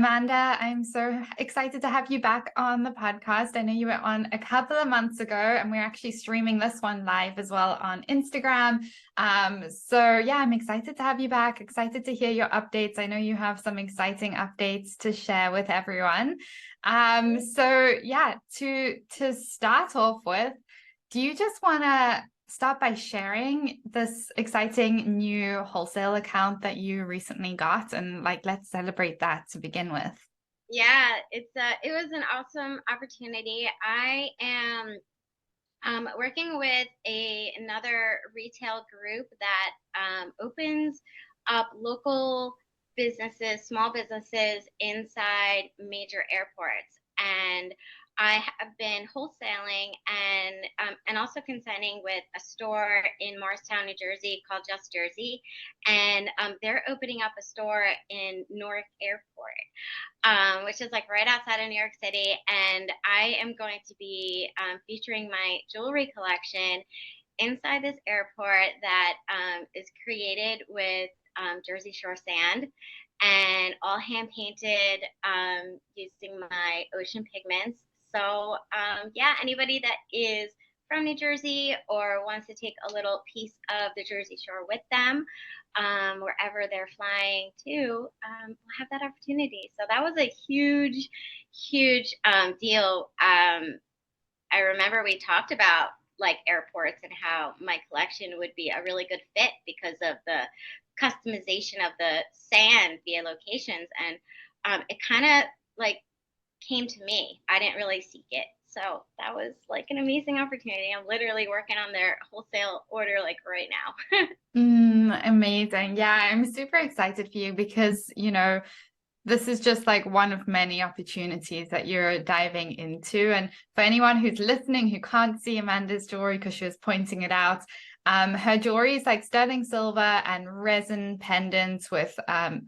Amanda, I'm so excited to have you back on the podcast. I know you were on a couple of months ago, and we're actually streaming this one live as well on Instagram. So yeah, I'm excited to have you back, excited to hear your updates. I know you have some exciting updates to share with everyone. So yeah, to start off with, do you just want to start by sharing this exciting new wholesale account that you recently got, and like let's celebrate that to begin with. Yeah, it was an awesome opportunity. I am working with another retail group that opens up local businesses, small businesses inside major airports. And I have been wholesaling and also consigning with a store in Morristown, New Jersey called Just Jersey, and they're opening up a store in Newark Airport, which is like right outside of New York City. And I am going to be featuring my jewelry collection inside this airport that is created with Jersey Shore sand and all hand painted using my ocean pigments. So, yeah, anybody that is from New Jersey or wants to take a little piece of the Jersey Shore with them, wherever they're flying to, will have that opportunity. So that was a huge, huge deal. I remember we talked about like airports and how my collection would be a really good fit because of the customization of the sand via locations. And it kind of like came to me. I didn't really seek it. So that was like an amazing opportunity. I'm literally working on their wholesale order like right now. Amazing. Yeah, I'm super excited for you because, this is just like one of many opportunities that you're diving into. And for anyone who's listening who can't see Amanda's jewelry because she was pointing it out, her jewelry is like sterling silver and resin pendants with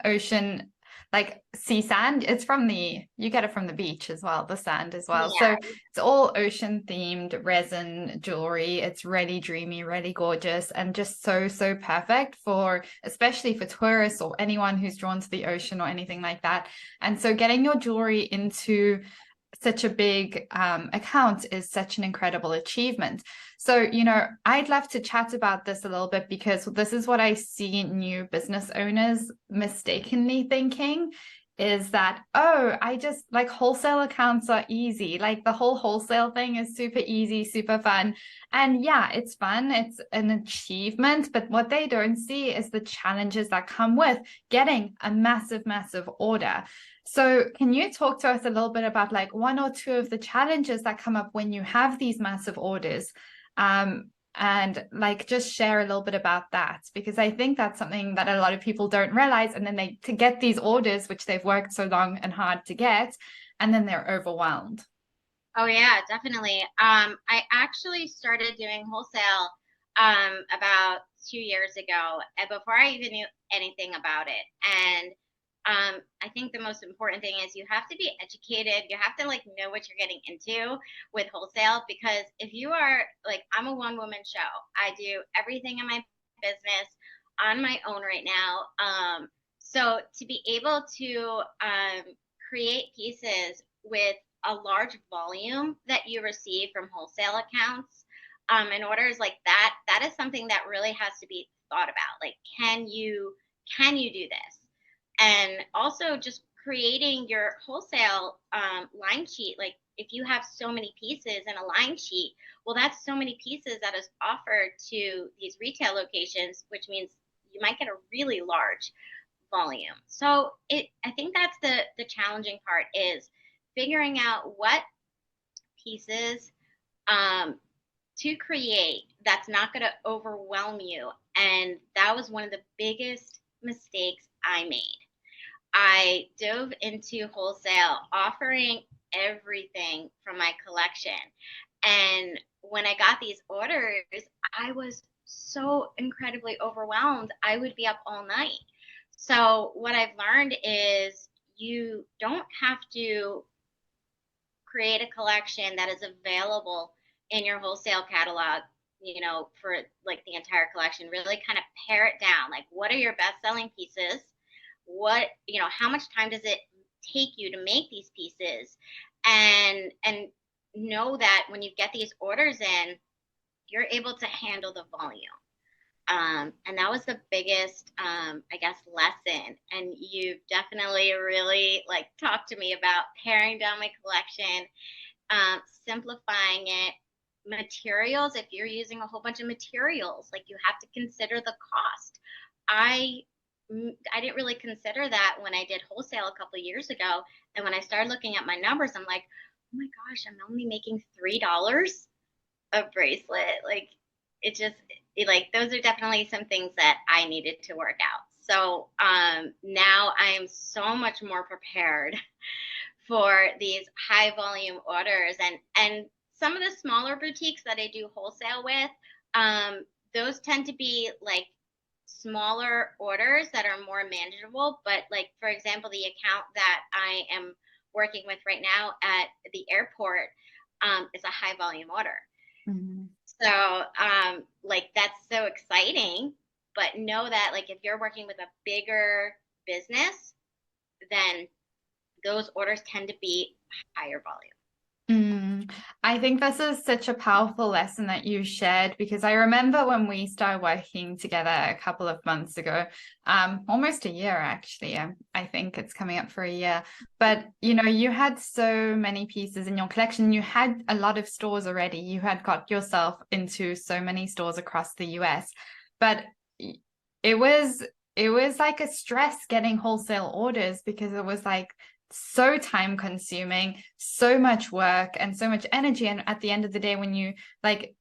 ocean, like sea sand. You get it from the beach as well, the sand as well. So Yeah. it's all ocean themed resin jewelry. It's really dreamy, really gorgeous, and just so, so perfect for, especially for tourists or anyone who's drawn to the ocean or anything like that. And so getting your jewelry into such a big account is such an incredible achievement. So, I'd love to chat about this a little bit because this is what I see new business owners mistakenly thinking is that, oh, I just like wholesale accounts are easy. Like the whole wholesale thing is super easy, super fun. And yeah, it's fun. It's an achievement. But what they don't see is the challenges that come with getting a massive, massive order. So can you talk to us a little bit about like one or two of the challenges that come up when you have these massive orders? And like just share a little bit about that, because I think that's something that a lot of people don't realize. And then they to get these orders, which they've worked so long and hard to get, and then they're overwhelmed. Oh yeah, definitely. I actually started doing wholesale about 2 years ago, and before I even knew anything about it. And I think the most important thing is you have to be educated. You have to like know what you're getting into with wholesale, because if you are like, I'm a one woman show. I do everything in my business on my own right now. So to be able to create pieces with a large volume that you receive from wholesale accounts and orders like that, that is something that really has to be thought about. Like, can you do this? And also just creating your wholesale line sheet. Like if you have so many pieces in a line sheet, well, that's so many pieces that is offered to these retail locations, which means you might get a really large volume. So I think that's the challenging part, is figuring out what pieces to create that's not going to overwhelm you. And that was one of the biggest mistakes I made. I dove into wholesale offering everything from my collection. And when I got these orders, I was so incredibly overwhelmed. I would be up all night. So, what I've learned is you don't have to create a collection that is available in your wholesale catalog, for like the entire collection. Really kind of pare it down. Like, what are your best selling pieces? How much time does it take you to make these pieces, and know that when you get these orders in, you're able to handle the volume. And that was the biggest, I guess, lesson. And you've definitely really like talked to me about paring down my collection, simplifying it. Materials, if you're using a whole bunch of materials, like you have to consider the cost. I I didn't really consider that when I did wholesale a couple of years ago. And when I started looking at my numbers, I'm like, oh my gosh, I'm only making $3 a bracelet. Like like those are definitely some things that I needed to work out. So now I am so much more prepared for these high volume orders, and some of the smaller boutiques that I do wholesale with, those tend to be like smaller orders that are more manageable. But like, for example, the account that I am working with right now at the airport is a high volume order. Mm-hmm. So like that's so exciting. But know that like if you're working with a bigger business, then those orders tend to be higher volume. I think this is such a powerful lesson that you shared, because I remember when we started working together a couple of months ago, almost a year actually. I think it's coming up for a year. But you know, you had so many pieces in your collection. You had a lot of stores already. You had got yourself into so many stores across the US. But it was like a stress getting wholesale orders, because it was like so time consuming, so much work and so much energy. And at the end of the day, when you like,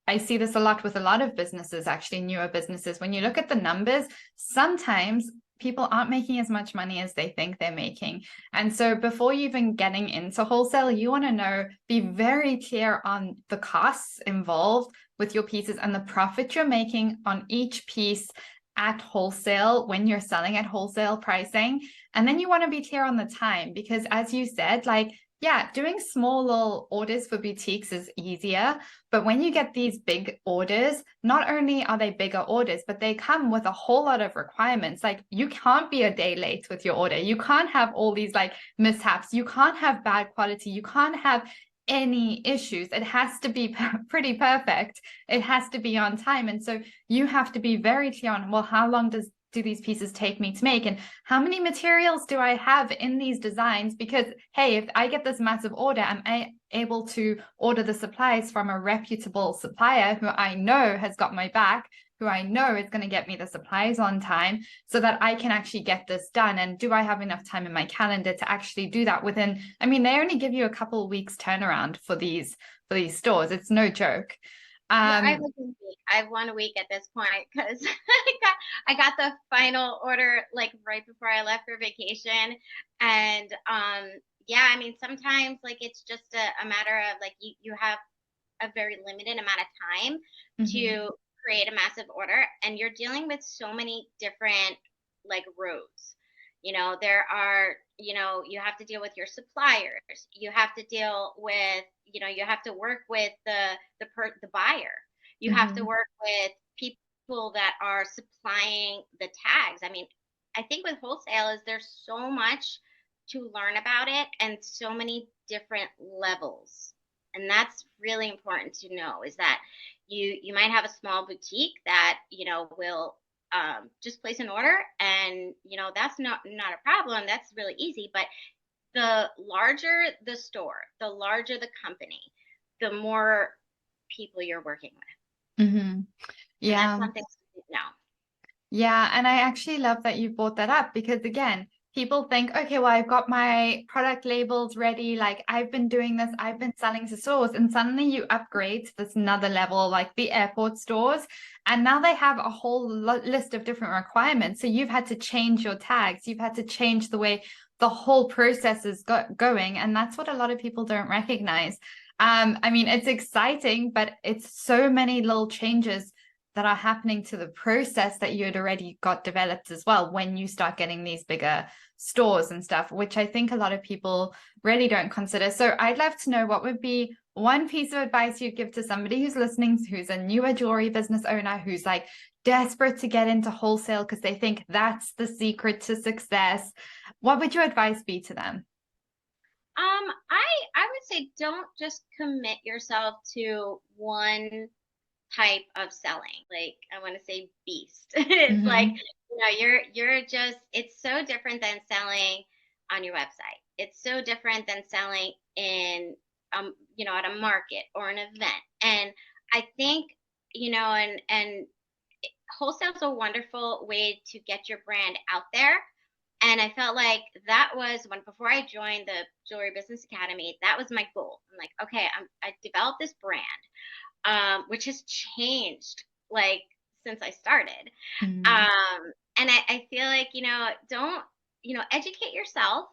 I see this a lot with a lot of businesses, actually newer businesses, when you look at the numbers, sometimes people aren't making as much money as they think they're making. And so before you even getting into wholesale, you want to know, be very clear on the costs involved with your pieces and the profit you're making on each piece at wholesale when you're selling at wholesale pricing. And then you want to be clear on the time, because as you said, like, yeah, doing small little orders for boutiques is easier. But when you get these big orders, not only are they bigger orders, but they come with a whole lot of requirements. Like you can't be a day late with your order. You can't have all these like mishaps. You can't have bad quality. You can't have any issues. It has to be pretty perfect. It has to be on time. And so you have to be very clear on, well, how long do these pieces take me to make, and how many materials do I have in these designs? Because hey, if I get this massive order, am I able to order the supplies from a reputable supplier who I know has got my back, who I know is going to get me the supplies on time, so that I can actually get this done? And do I have enough time in my calendar to actually do that within, I mean, they only give you a couple of weeks turnaround for these stores. It's no joke. Yeah, I've 1 week at this point because I got the final order like right before I left for vacation. And yeah, I mean sometimes like it's just a matter of like you have a very limited amount of time to create a massive order, and you're dealing with so many different like roads. You know, there are, you know, you have to deal with your suppliers. You have to deal with, you know, you have to work with the buyer. You have to work with people that are supplying the tags. I mean, I think with wholesale is there's so much to learn about it and so many different levels. And that's really important to know, is that you might have a small boutique that, you know, will just place an order, and you know that's not a problem. That's really easy. But the larger the store, the larger the company, the more people you're working with. Yeah. And that's something to know. Yeah, and I actually love that you brought that up, because again, people think, okay, well, I've got my product labels ready. Like I've been doing this, I've been selling to stores, and suddenly you upgrade to this another level, like the airport stores. And now they have a whole list of different requirements. So you've had to change your tags. You've had to change the way the whole process is going. And that's what a lot of people don't recognize. I mean, it's exciting, but it's so many little changes that are happening to the process that you had already got developed as well when you start getting these bigger stores and stuff, which I think a lot of people really don't consider. So I'd love to know, what would be one piece of advice you'd give to somebody who's listening, who's a newer jewelry business owner, who's like desperate to get into wholesale because they think that's the secret to success, what would your advice be to them? I would say don't just commit yourself to one type of selling. Like I want to say beast. It's like, Mm-hmm. you're just it's so different than selling on your website. It's so different than selling in at a market or an event. And I think, and wholesale is a wonderful way to get your brand out there. And I felt like that was when, before I joined the Jewelry Business Academy, that was my goal. I'm like, okay, I developed this brand, which has changed like since I started. Mm-hmm. And I feel like, don't, educate yourself,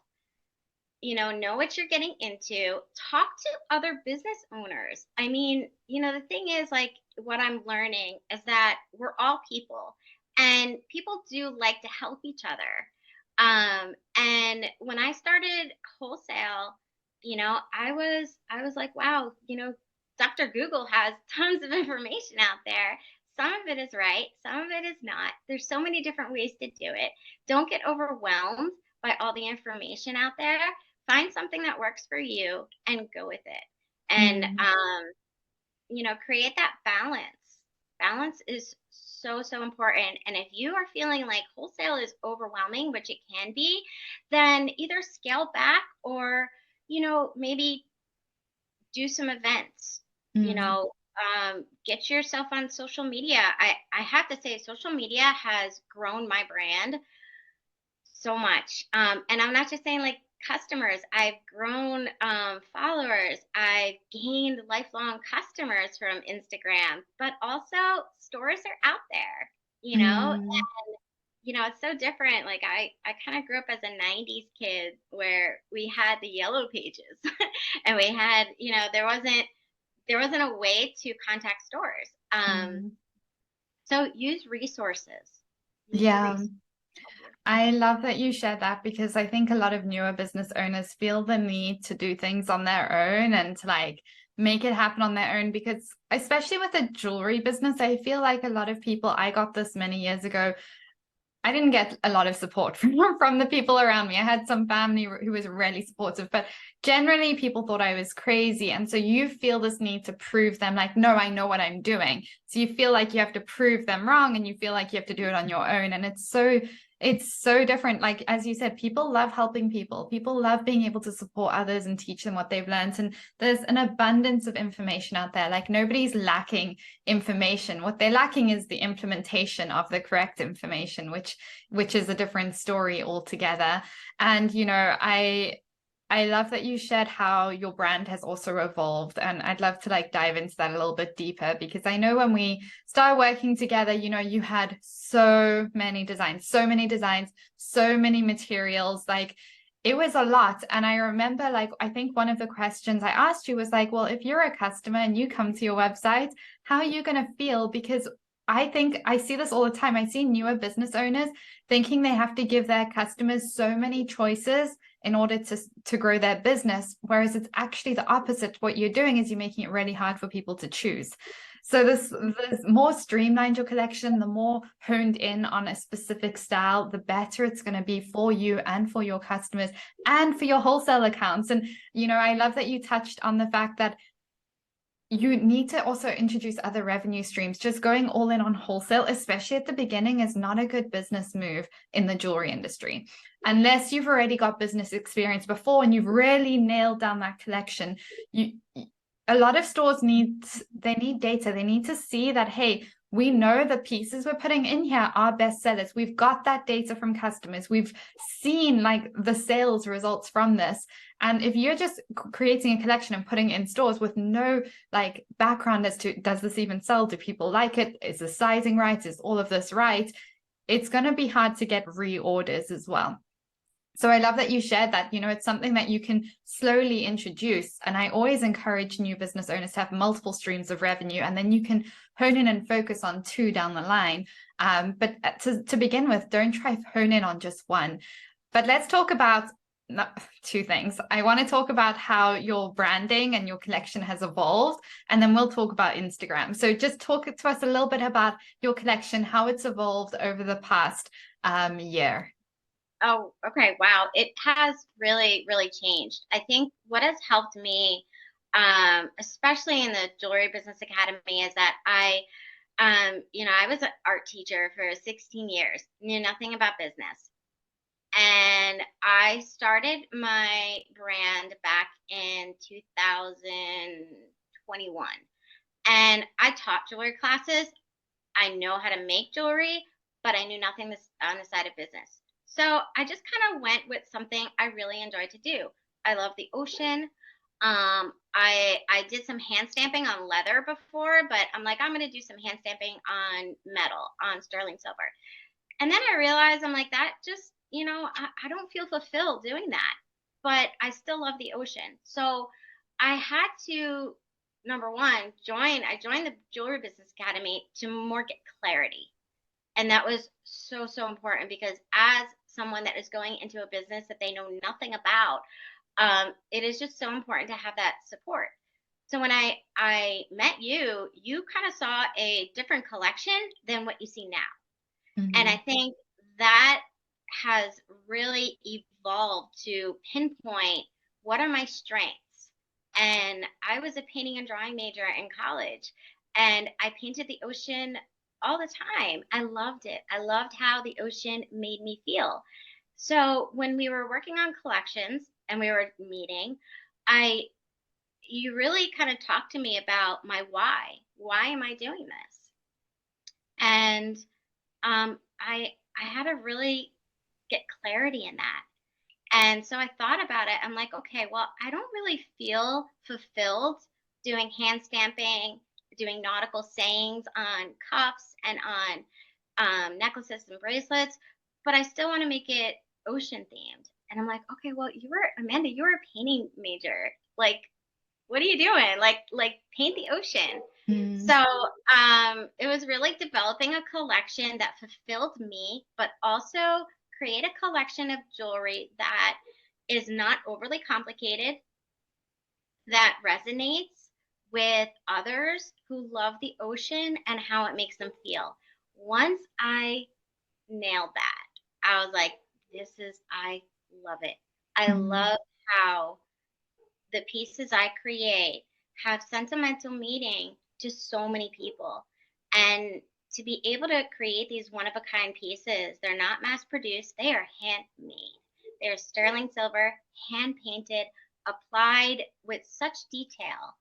know what you're getting into, talk to other business owners. I mean, the thing is, like, what I'm learning is that we're all people and people do like to help each other. And when I started wholesale, I was like, wow, Dr. Google has tons of information out there. Some of it is right, some of it is not. There's so many different ways to do it. Don't get overwhelmed by all the information out there. Find something that works for you and go with it. And create that balance. Balance is so, so important. And if you are feeling like wholesale is overwhelming, which it can be, then either scale back or, maybe do some events, Mm-hmm. get yourself on social media. I have to say, social media has grown my brand so much. And I'm not just saying like customers, I've grown followers, I've gained lifelong customers from Instagram, but also stores are out there, Mm-hmm. it's so different. Like I kind of grew up as a 90s kid where we had the yellow pages and we had, there wasn't a way to contact stores. Mm-hmm. So use resources. Use the Yeah. resources to help you. I love that you shared that because I think a lot of newer business owners feel the need to do things on their own and to like make it happen on their own because especially with a jewelry business, I feel like a lot of people, I got this many years ago. I didn't get a lot of support from the people around me. I had some family who was really supportive, but generally people thought I was crazy. And so you feel this need to prove them like, no, I know what I'm doing. So you feel like you have to prove them wrong and you feel like you have to do it on your own. And it's so different. Like, as you said, people love helping people. People love being able to support others and teach them what they've learned. And there's an abundance of information out there. Like nobody's lacking information. What they're lacking is the implementation of the correct information, which is a different story altogether. And I love that you shared how your brand has also evolved. And I'd love to like dive into that a little bit deeper because I know when we started working together, you had so many designs, so many materials. Like it was a lot. And I remember like, I think one of the questions I asked you was like, well, if you're a customer and you come to your website, how are you going to feel? Because I think I see this all the time. I see newer business owners thinking they have to give their customers so many choices in order to grow their business, whereas it's actually the opposite. What you're doing is you're making it really hard for people to choose. So this more streamlined your collection, the more honed in on a specific style, the better it's going to be for you and for your customers and for your wholesale accounts. And I love that you touched on the fact that you need to also introduce other revenue streams. Just going all in on wholesale, especially at the beginning, is not a good business move in the jewelry industry. Unless you've already got business experience before and you've really nailed down that collection. A lot of stores need data. They need to see that, hey, we know the pieces we're putting in here are best sellers. We've got that data from customers. We've seen like the sales results from this. And if you're just creating a collection and putting it in stores with no like background as to, does this even sell? Do people like it? Is the sizing right? Is all of this right? It's going to be hard to get reorders as well. So I love that you shared that. It's something that you can slowly introduce. And I always encourage new business owners to have multiple streams of revenue, and then you can hone in and focus on two down the line. But to begin with, don't try to hone in on just one. But let's talk about no, two things. I want to talk about how your branding and your collection has evolved, and then we'll talk about Instagram. So just talk to us a little bit about your collection, how it's evolved over the past year. Oh, okay. Wow. It has really, really changed. I think what has helped me, especially in the Jewelry Business Academy, is that I was an art teacher for 16 years, knew nothing about business. And I started my brand back in 2021. And I taught jewelry classes. I know how to make jewelry, but I knew nothing on the side of business. So I just kind of went with something I really enjoyed to do. I love the ocean. I did some hand stamping on leather before, but I'm like, I'm going to do some hand stamping on metal, on sterling silver. And then I realized I'm like, that just, I don't feel fulfilled doing that, but I still love the ocean. So I had to, number one, I joined the Jewelry Business Academy to more get clarity. And that was so, so important because as someone that is going into a business that they know nothing about, it is just so important to have that support. So when I met you, you kind of saw a different collection than what you see now. And I Mm-hmm. think that has really evolved to pinpoint what are my strengths. And I was a painting and drawing major in college, and I painted the ocean all the time. I loved it. I loved how the ocean made me feel. So when we were working on collections and we were meeting, I you really kind of talked to me about my why. Why am I doing this? And I had to really get clarity in that. And so I thought about it. I'm like, okay, well, I don't really feel fulfilled doing hand stamping, doing nautical sayings on cuffs and on necklaces and bracelets, but I still want to make it ocean themed. And I'm like, okay, well, Amanda, you were a painting major. Like, what are you doing? Like paint the ocean. So it was really developing a collection that fulfilled me, but also create a collection of jewelry that is not overly complicated, that resonates with others who love the ocean and how it makes them feel. Once I nailed that, I was like, I love it. I Mm-hmm. love how the pieces I create have sentimental meaning to so many people. And to be able to create these one of a kind pieces, they're not mass produced, they are handmade. They're sterling silver, hand painted, applied with such detail.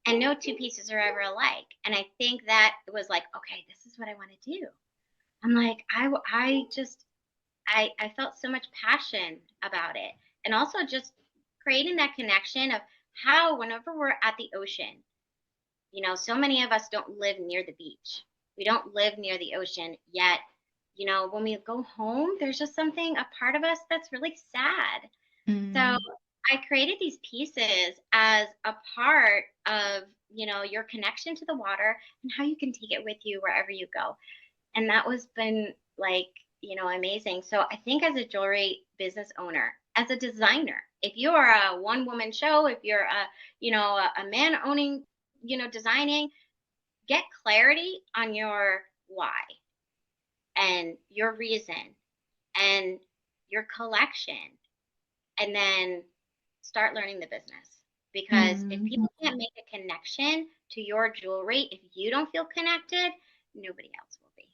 And no two pieces are ever alike. And I think that it was like, okay, this is what I want to do. I'm like, I felt so much passion about it. And also just creating that connection of how, whenever we're at the ocean, so many of us don't live near the beach. We don't live near the ocean yet. When we go home, there's just something, a part of us that's really sad. So Mm-hmm. I created these pieces as a part of, your connection to the water and how you can take it with you wherever you go. And that was been like, amazing. So I think as a jewelry business owner, as a designer, if you are a one woman show, if you're a man owning, designing, get clarity on your why and your reason and your collection, and then start learning the business. Because if Mm-hmm. people can't make a connection to your jewelry, if you don't feel connected, nobody else will be.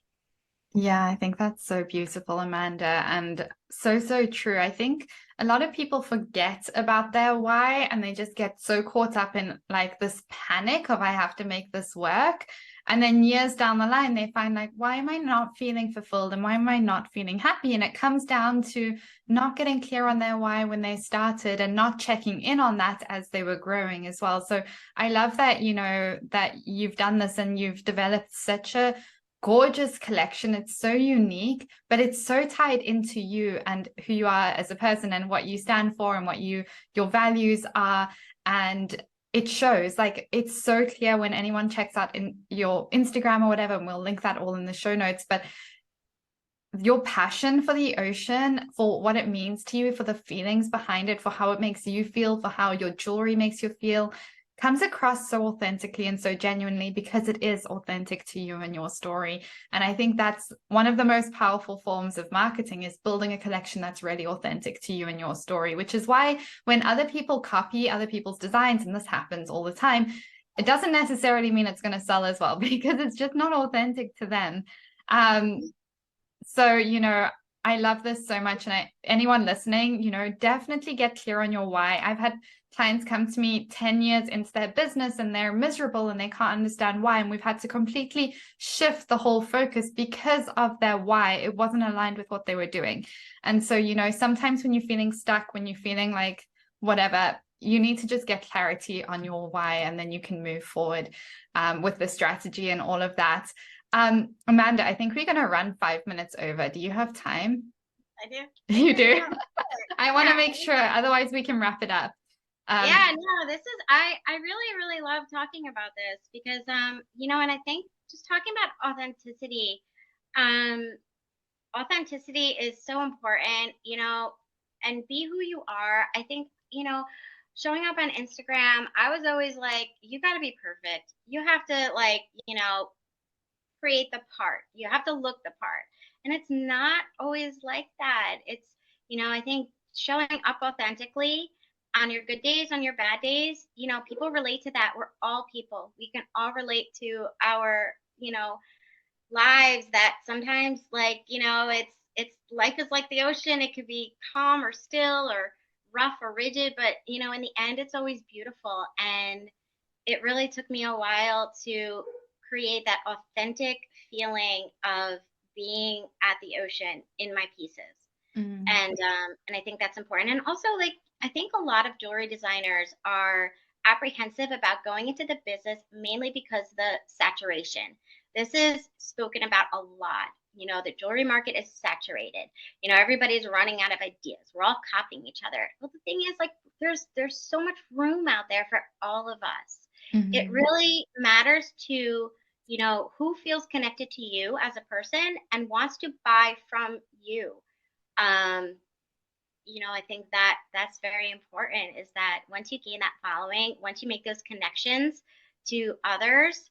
Yeah, I think that's so beautiful, Amanda, and so, so true. I think a lot of people forget about their why and they just get so caught up in like this panic of I have to make this work. And then years down the line, they find like, why am I not feeling fulfilled and why am I not feeling happy? And it comes down to not getting clear on their why when they started and not checking in on that as they were growing as well. So I love that, that you've done this and you've developed such a gorgeous collection. It's so unique, but it's so tied into you and who you are as a person and what you stand for and what your values are. And it shows, like it's so clear when anyone checks out in your Instagram or whatever, and we'll link that all in the show notes. But your passion for the ocean, for what it means to you, for the feelings behind it, for how it makes you feel, for how your jewelry makes you feel, comes across so authentically and so genuinely because it is authentic to you and your story. And I think that's one of the most powerful forms of marketing, is building a collection that's really authentic to you and your story, which is why when other people copy other people's designs, and this happens all the time, it doesn't necessarily mean it's going to sell as well because it's just not authentic to them. So, I love this so much. And anyone listening, definitely get clear on your why. I've had clients come to me 10 years into their business and they're miserable and they can't understand why. And we've had to completely shift the whole focus because of their why. It wasn't aligned with what they were doing. And so, sometimes when you're feeling stuck, when you're feeling like whatever, you need to just get clarity on your why, and then you can move forward with the strategy and all of that. Amanda, I think we're going to run 5 minutes over. Do you have time? I do. You do? Yeah. I want to make sure, otherwise we can wrap it up. Yeah, no, this is, I really, really love talking about this because, and I think just talking about authenticity is so important, and be who you are. I think, showing up on Instagram, I was always like, you got to be perfect. You have to create the part. You have to look the part. And it's not always like that. It's, I think showing up authentically on your good days, on your bad days, people relate to that. We're all people. We can all relate to our, lives that sometimes it's life is like the ocean. It could be calm or still or rough or rigid, but in the end, it's always beautiful. And it really took me a while to create that authentic feeling of being at the ocean in my pieces. And I think that's important. And also, I think a lot of jewelry designers are apprehensive about going into the business mainly because the saturation. This is spoken about a lot. The jewelry market is saturated. Everybody's running out of ideas. We're all copying each other. Well, the thing is, there's so much room out there for all of us. It really matters to, who feels connected to you as a person and wants to buy from you. I think that that's very important, is that once you gain that following, once you make those connections to others,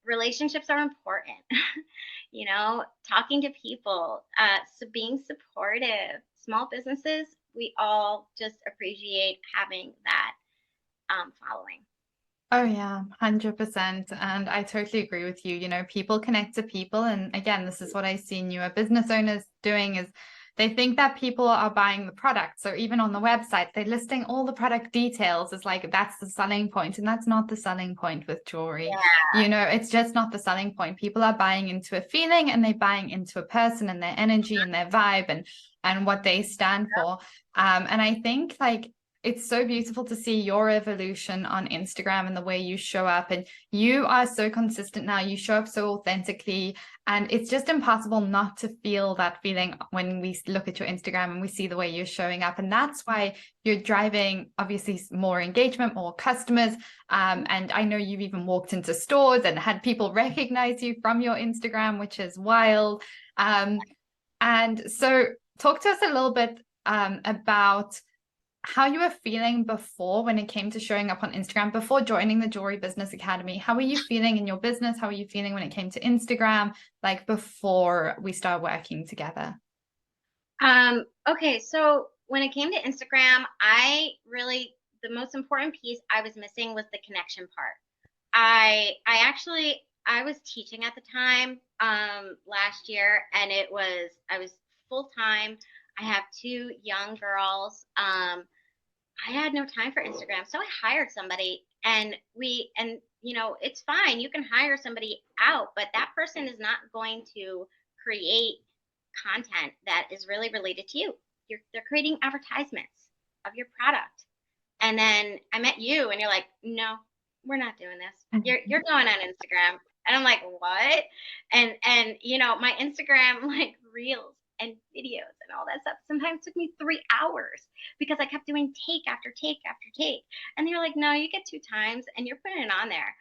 relationships are important. Talking to people, so being supportive, small businesses, we all just appreciate having that following. Oh yeah, 100%. And I totally agree with you. People connect to people. And again, this is what I see newer business owners doing, is they think that people are buying the product. So even on the website, they're listing all the product details. It's like, that's the selling point. And that's not the selling point with jewelry. Yeah. It's just not the selling point. People are buying into a feeling, and they're buying into a person and their energy and their vibe and what they stand for. And I think it's so beautiful to see your evolution on Instagram and the way you show up. And you are so consistent now. You show up so authentically. And it's just impossible not to feel that feeling when we look at your Instagram and we see the way you're showing up. And that's why you're driving, obviously, more engagement, more customers. And I know you've even walked into stores and had people recognize you from your Instagram, which is wild. And so talk to us a little bit about how you were feeling before, when it came to showing up on Instagram, before joining the Jewelry Business Academy. How were you feeling in your business? How were you feeling when it came to Instagram, before we start working together? Okay, so when it came to Instagram, the most important piece I was missing was the connection part. I was teaching at the time, last year, and I was full time. I have 2 young girls. I had no time for Instagram, so I hired somebody, and it's fine. You can hire somebody out, but that person is not going to create content that is really related to you. They're creating advertisements of your product. And then I met you, and you're like, no, we're not doing this. You're going on Instagram. And I'm like, what? And my Instagram reels and videos and all that stuff sometimes took me 3 hours because I kept doing take after take after take. And they're like, no, you get 2 times and you're putting it on there.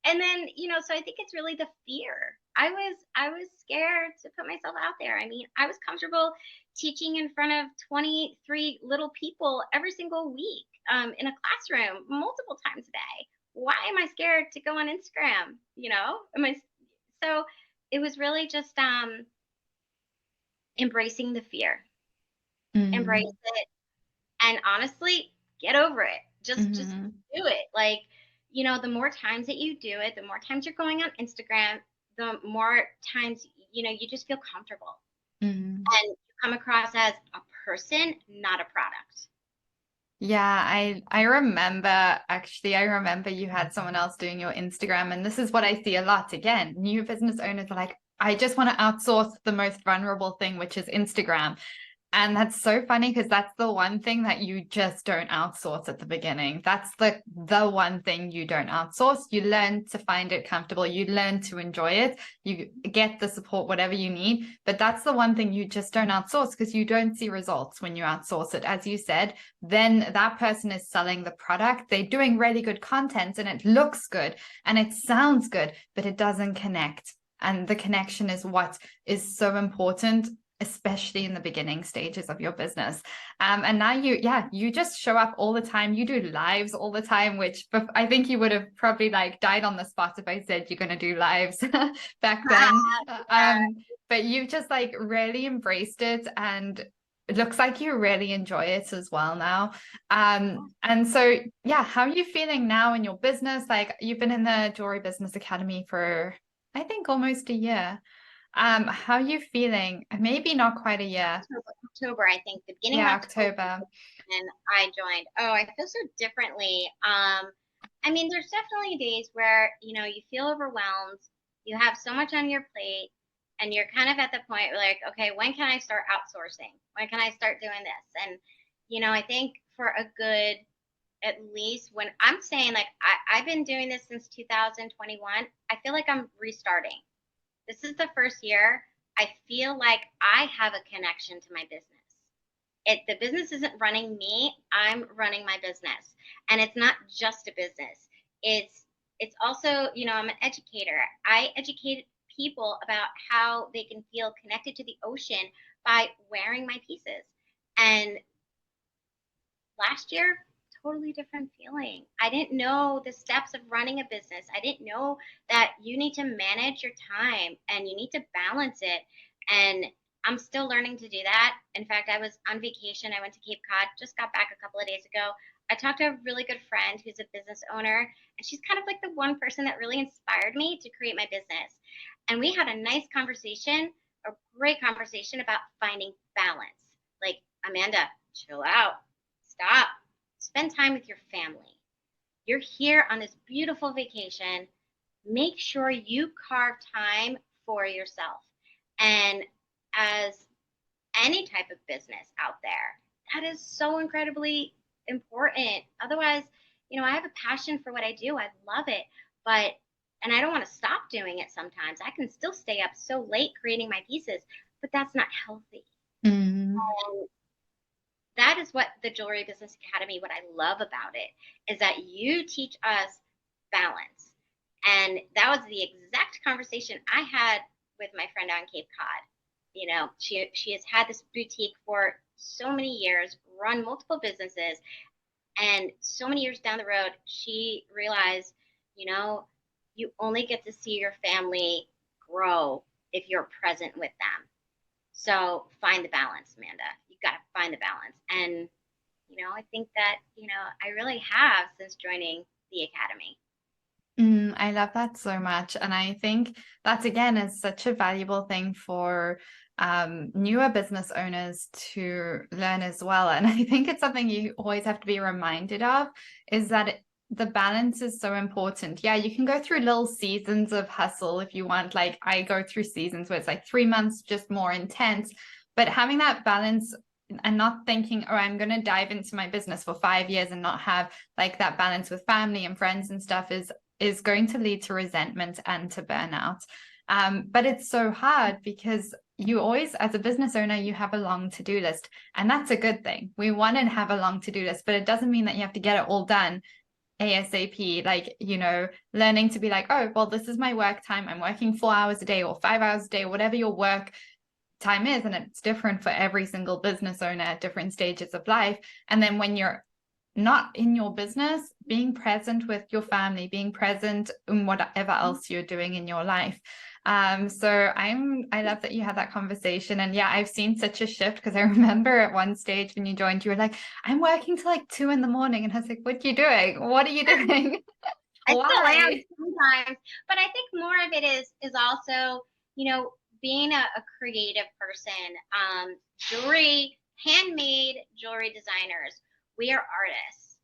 And then, so I think it's really the fear. I was scared to put myself out there. I mean, I was comfortable teaching in front of 23 little people every single week, in a classroom multiple times a day. Why am I scared to go on Instagram? So it was really just embracing the fear, embrace Mm. it, and honestly, get over it. Just Hmm. do it. Like, the more times that you do it, the more times you're going on Instagram, the more times, you just feel comfortable Mm. and you come across as a person, not a product. Yeah, I remember actually, I remember you had someone else doing your Instagram, and this is what I see a lot. Again, new business owners are like, I just want to outsource the most vulnerable thing, which is Instagram. And that's so funny because that's the one thing that you just don't outsource at the beginning. That's the one thing you don't outsource. You learn to find it comfortable. You learn to enjoy it. You get the support, whatever you need. But that's the one thing you just don't outsource because you don't see results when you outsource it. As you said, then that person is selling the product. They're doing really good content and it looks good and it sounds good, but it doesn't connect. And the connection is what is so important, especially in the beginning stages of your business. And now you just show up all the time. You do lives all the time, which I think you would have probably like died on the spot if I said you're going to do lives back then. But you've just like really embraced it, and it looks like you really enjoy it as well now. And so, yeah, how are you feeling now in your business? Like you've been in the Jewelry Business Academy for, I think, almost a year. How are you feeling? Maybe not quite a year. October, I think, the beginning of Yeah, October, October. and I joined. Oh, I feel so differently. I mean, there's definitely days where, you feel overwhelmed, you have so much on your plate, and you're kind of at the point where like, okay, when can I start outsourcing? When can I start doing this? And, I think for a good, at least when I'm saying like, I've been doing this since 2021, I feel like I'm restarting. This is the first year I feel like I have a connection to my business. The business isn't running me, I'm running my business. And it's not just a business. It's also, I'm an educator. I educate people about how they can feel connected to the ocean by wearing my pieces. And last year, totally different feeling. I didn't know the steps of running a business. I didn't know that you need to manage your time and you need to balance it. And I'm still learning to do that. In fact, I was on vacation. I went to Cape Cod, just got back a couple of days ago. I talked to a really good friend who's a business owner, and she's kind of like the one person that really inspired me to create my business. And we had a nice conversation, a great conversation about finding balance. Like, Amanda, chill out, stop, spend time with your family. You're here on this beautiful vacation. Make sure you carve time for yourself. And as any type of business out there, that is so incredibly important. Otherwise, I have a passion for what I do. I love it. And I don't want to stop doing it sometimes. I can still stay up so late creating my pieces, but that's not healthy. Mm. And that is what the Jewelry Business Academy, what I love about it, is that you teach us balance. And that was the exact conversation I had with my friend on Cape Cod. She has had this boutique for so many years, run multiple businesses, and so many years down the road, she realized, you only get to see your family grow if you're present with them. So find the balance, Amanda. You got to find the balance. And, I think that, I really have since joining the academy. I love that so much. And I think that again is such a valuable thing for newer business owners to learn as well. And I think it's something you always have to be reminded of, is that the balance is so important. Yeah, you can go through little seasons of hustle if you want. Like I go through seasons where it's like 3 months just more intense, but having that balance and not thinking, oh, I'm going to dive into my business for 5 years and not have like that balance with family and friends and stuff is going to lead to resentment and to burnout. But it's so hard because you always, as a business owner, you have a long to-do list, and that's a good thing. We want to have a long to-do list, but it doesn't mean that you have to get it all done ASAP, like, you know, learning to be like, oh, well, this is my work time. I'm working 4 hours a day or 5 hours a day, whatever your work time is. And it's different for every single business owner at different stages of life. And then when you're not in your business, being present with your family, being present in whatever else you're doing in your life. So I love that you had that conversation. And yeah, I've seen such a shift, because I remember at one stage when you joined, you were like, I'm working till like 2 a.m. And I was like, what are you doing? What are you doing? I still am Why? sometimes, but I think more of it is also, you know, being a creative person. Jewelry, handmade jewelry designers, we are artists.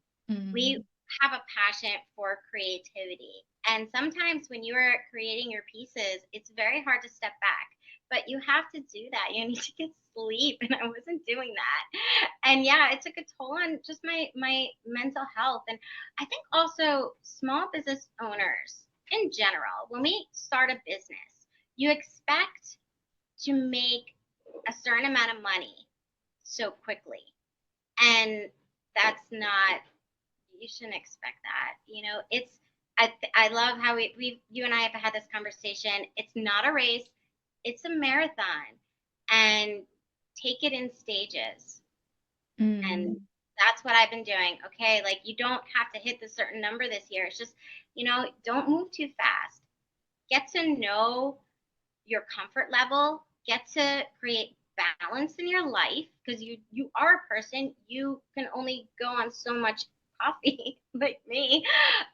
We have a passion for creativity. And sometimes when you are creating your pieces, it's very hard to step back. But you have to do that. You need to get sleep, and I wasn't doing that. And yeah, it took a toll on just my mental health. And I think also small business owners in general, when we start a business, you expect to make a certain amount of money so quickly. And that's not, you shouldn't expect that. You know, it's, I love how you and I have had this conversation. It's not a race, it's a marathon, and take it in stages. And that's what I've been doing. Okay, like you don't have to hit the certain number this year. It's just, you know, don't move too fast. Get to know your comfort level. Get to create balance in your life, because you are a person. You can only go on so much coffee like me.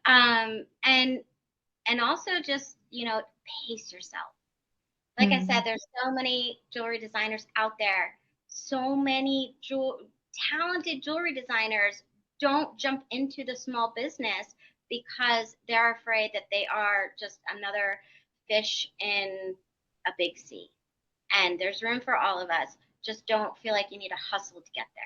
And also just, you know, pace yourself. Like I said, there's so many jewelry designers out there. So many talented jewelry designers don't jump into the small business because they're afraid that they are just another fish in a big sea. And there's room for all of us. Just don't feel like you need to hustle to get there.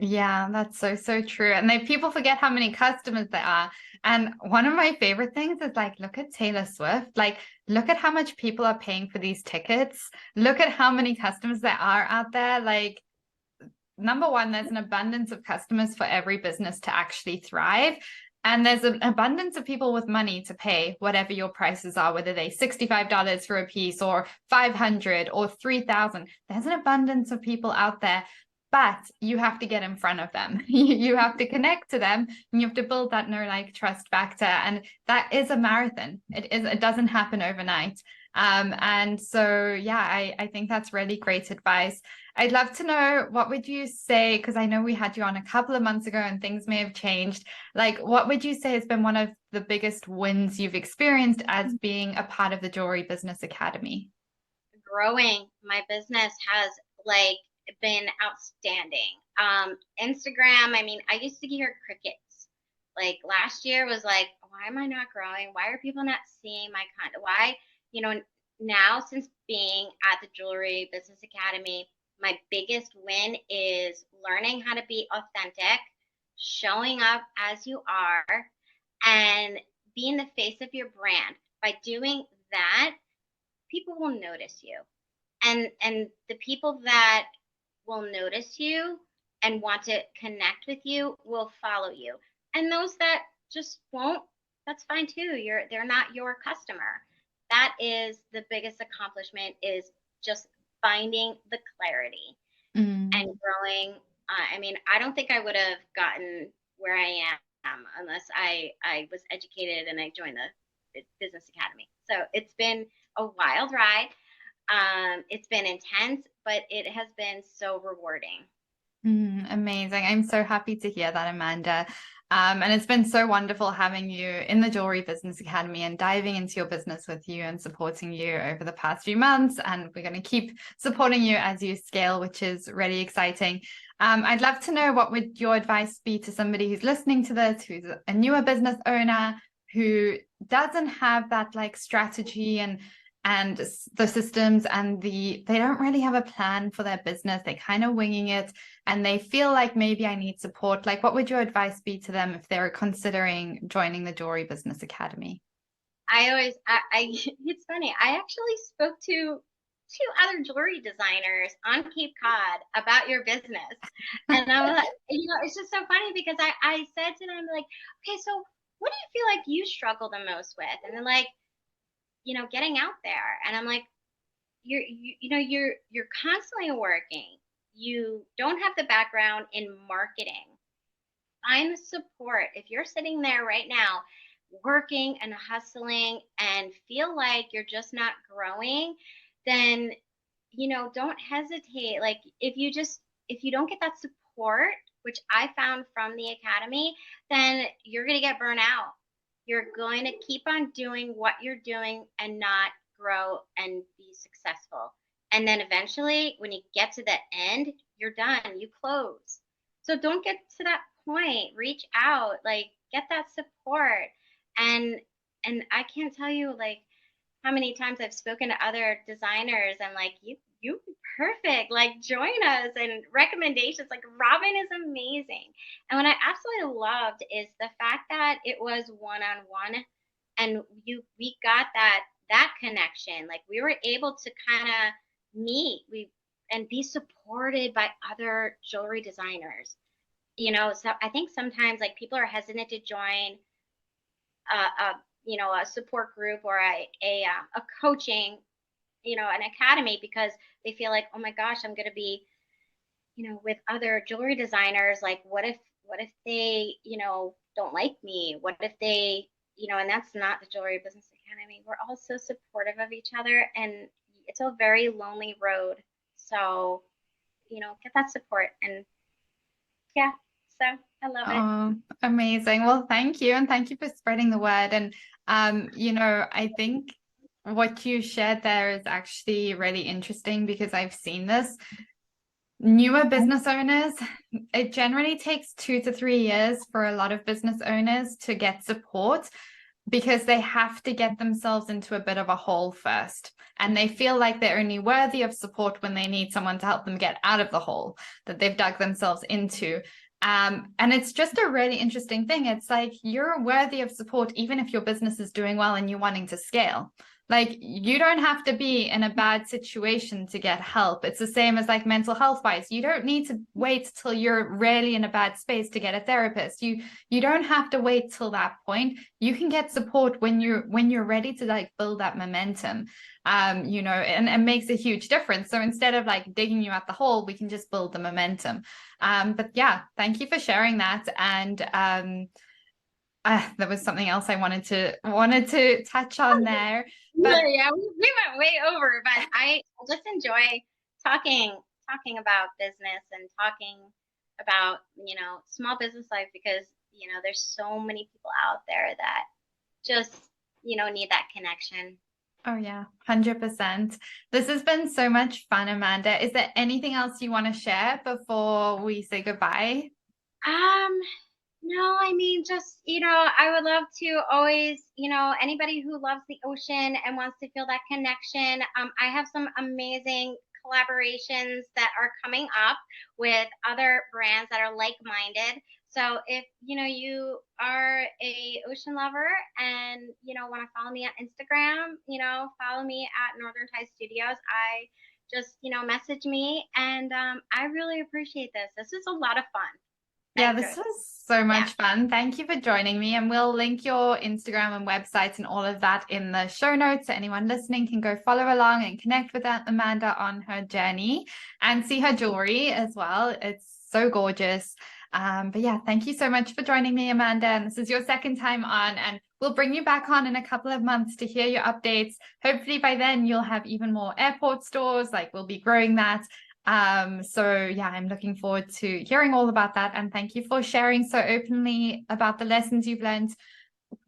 Yeah, that's so, so true. And then people forget how many customers there are. And one of my favorite things is like, look at Taylor Swift. Like, look at how much people are paying for these tickets. Look at how many customers there are out there. Like, number one, there's an abundance of customers for every business to actually thrive. And there's an abundance of people with money to pay whatever your prices are, whether they $65 for a piece or 500 or 3,000. There's an abundance of people out there, but you have to get in front of them. You have to connect to them, and you have to build that know, like, trust factor. And that is a marathon. It doesn't happen overnight. And so, yeah, I think that's really great advice. I'd love to know, what would you say, because I know we had you on a couple of months ago and things may have changed. Like, what would you say has been one of the biggest wins you've experienced as being a part of the Jewelry Business Academy? Growing my business has like been outstanding. Instagram, I mean, I used to hear crickets. Like last year was like, why am I not growing? Why are people not seeing my content? Why, you know, now since being at the Jewelry Business Academy, my biggest win is learning how to be authentic, showing up as you are, and being the face of your brand. By doing that, people will notice you. And the people that will notice you and want to connect with you will follow you. And those that just won't, that's fine too. They're not your customer. That is the biggest accomplishment, is just finding the clarity and growing. I mean, I don't think I would have gotten where I am unless I was educated and I joined the business academy. So it's been a wild ride. It's been intense, but it has been so rewarding. Amazing. I'm so happy to hear that, Amanda. And it's been so wonderful having you in the Jewelry Business Academy and diving into your business with you and supporting you over the past few months. And we're going to keep supporting you as you scale, which is really exciting. I'd love to know, what would your advice be to somebody who's listening to this, who's a newer business owner, who doesn't have that like strategy and the systems, and they don't really have a plan for their business. They're kind of winging it, and they feel like, maybe I need support. Like, what would your advice be to them if they're considering joining the Jewelry Business Academy? It's funny. I actually spoke to two other jewelry designers on Cape Cod about your business. And I was like, you know, it's just so funny because I said to them, like, okay, so what do you feel like you struggle the most with? And they're like, getting out there. And I'm like, you're constantly working. You don't have the background in marketing. Find the support. If you're sitting there right now working and hustling and feel like you're just not growing, then don't hesitate. Like if you don't get that support, which I found from the academy, then you're going to get burnt out. You're going to keep on doing what you're doing and not grow and be successful. And then eventually, when you get to the end, you're done. You close. So don't get to that point. Reach out, like get that support. And I can't tell you like how many times I've spoken to other designers and like you perfect, like join us, and recommendations like Robin is amazing. And what I absolutely loved is the fact that it was one on one, and we got that connection. Like we were able to kind of meet we and be supported by other jewelry designers. So I think sometimes like people are hesitant to join a support group or a coaching, an academy, because they feel like, oh my gosh, I'm going to be, with other jewelry designers. Like, what if they, don't like me? What if they, and that's not the Jewelry Business Academy. We're all so supportive of each other, and it's a very lonely road. So, get that support. And yeah, so I love it. Oh, amazing. Well, thank you. And thank you for spreading the word. And, I think what you shared there is actually really interesting because I've seen this. Newer business owners, it generally takes 2 to 3 years for a lot of business owners to get support because they have to get themselves into a bit of a hole first. And they feel like they're only worthy of support when they need someone to help them get out of the hole that they've dug themselves into. And it's just a really interesting thing. It's like you're worthy of support even if your business is doing well and you're wanting to scale. Like you don't have to be in a bad situation to get help. It's the same as like mental health wise. You don't need to wait till you're really in a bad space to get a therapist. You don't have to wait till that point. You can get support when you're ready to like build that momentum. And it makes a huge difference. So instead of like digging you at the hole, we can just build the momentum. But yeah, thank you for sharing that. And there was something else I wanted to touch on there. But Yeah, we went way over, but I just enjoy talking about business and talking about, small business life, because, there's so many people out there that just, need that connection. oh yeah, 100%. This has been so much fun, Amanda. Is there anything else you want to share before we say goodbye? Um, no, I mean, just, I would love to always, anybody who loves the ocean and wants to feel that connection. I have some amazing collaborations that are coming up with other brands that are like-minded. So if, you are a ocean lover and, want to follow me on Instagram, follow me at Northern Tide Studios. I just, message me, and I really appreciate this. This is a lot of fun. Yeah, Enjoy. this was so Yeah. much fun. Thank you for joining me. And we'll link your Instagram and websites and all of that in the show notes. So anyone listening can go follow along and connect with Amanda on her journey and see her jewelry as well. It's so gorgeous. But yeah, thank you so much for joining me, Amanda. And this is your second time on, and we'll bring you back on in a couple of months to hear your updates. Hopefully by then you'll have even more airport stores, like we'll be growing that. So yeah, I'm looking forward to hearing all about that. And thank you for sharing so openly about the lessons you've learned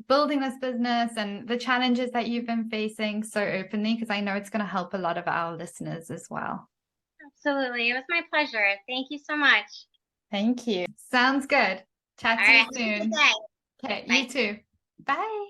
building this business and the challenges that you've been facing so openly, because I know it's going to help a lot of our listeners as well. Absolutely. It was my pleasure. Thank you so much. Thank you. Sounds good. Chat All to you right. Have a good soon. day. Okay, Bye. you too. Bye.